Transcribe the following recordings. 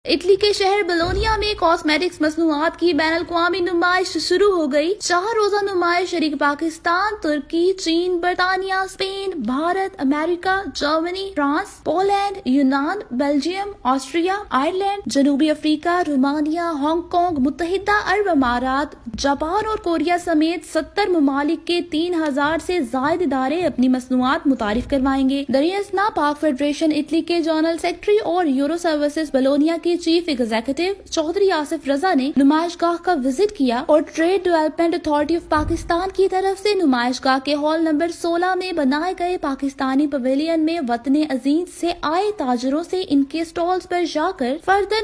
Italy کے شہر Bologna میں کاسمیٹکس مصنوعات کی بین الاقوامی نمائش شروع ہو گئی۔ 4 روزہ نمائش شریک پاکستان، ترکی، چین، برطانیہ، اسپین، بھارت، امریکہ، جرمنی، فرانس، پولینڈ، یونان، بیلجیم، آسٹریا، آئرلینڈ، جنوبی افریقہ، رومانیہ، ہانگ کانگ، متحدہ عرب امارات، جاپان اور کوریا سمیت 70 ممالک کے 3000 سے زائد ادارے اپنی مصنوعات متعارف کروائیں گے۔ دریاسنا پاک فیڈریشن اٹلی کے جنرل سیکرٹری اور یورو سروسز بولونیا کے چیف ایگزیکٹو چودھری آصف رضا نے نمائش گاہ کا وزٹ کیا اور Trade Development Authority of Pakistan کی طرف سے نمائش گاہ کے ہال نمبر 16 میں بنائے گئے پاکستانی پویلین میں وطن عزیز سے آئے تاجروں سے ان کے سٹالز پر جا کر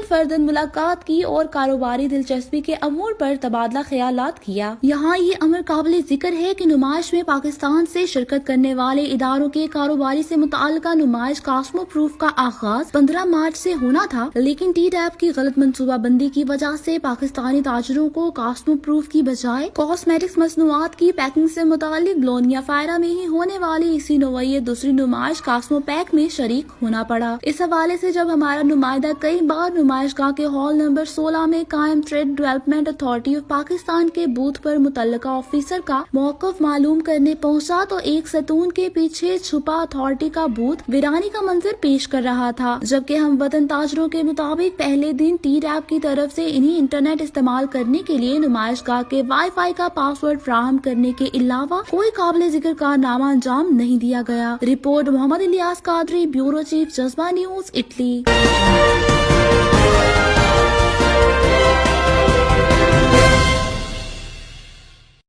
فردن ملاقات کی اور کاروباری دلچسپی کے امور پر تبادلہ خیالات کیا۔ یہاں یہ امر قابل ذکر ہے کہ نمائش میں پاکستان سے شرکت کرنے والے اداروں کے کاروباری سے متعلقہ نمائش کاسمو پروف کا آغاز 15 مارچ سے ہونا تھا، لیکن ٹی ڈیپ کی غلط منصوبہ بندی کی وجہ سے پاکستانی تاجروں کو کاسمو پروف کی بجائے کاسمیٹکس مصنوعات کی پیکنگ سے متعلق بولونیا فائرہ میں ہی ہونے والی اسی نوعیت دوسری نمائش کاسمو پیک میں شریک ہونا پڑا۔ اس حوالے سے جب ہمارا نمائندہ کئی بار نمائش گاہ کے ہال نمبر 16 میں قائم Trade Development Authority of Pakistan کے بوتھ پر متعلقہ آفیسر کا موقف معلوم کرنے پہنچا تو ایک ستون کے پیچھے چھپا اتھارٹی کا بوتھ ویرانی کا منظر پیش کر رہا تھا، جبکہ ہم وطن تاجروں کے مطابق پہلے دن ٹی ڈیپ کی طرف سے انہیں انٹرنیٹ استعمال کرنے کے لیے نمائش گاہ کے وائی فائی کا پاس ورڈ فراہم کرنے کے علاوہ کوئی قابل ذکر کارنامہ انجام نہیں دیا گیا۔ رپورٹ محمد الیاس قادری، بیورو چیف، جذبہ نیوز، اٹلی۔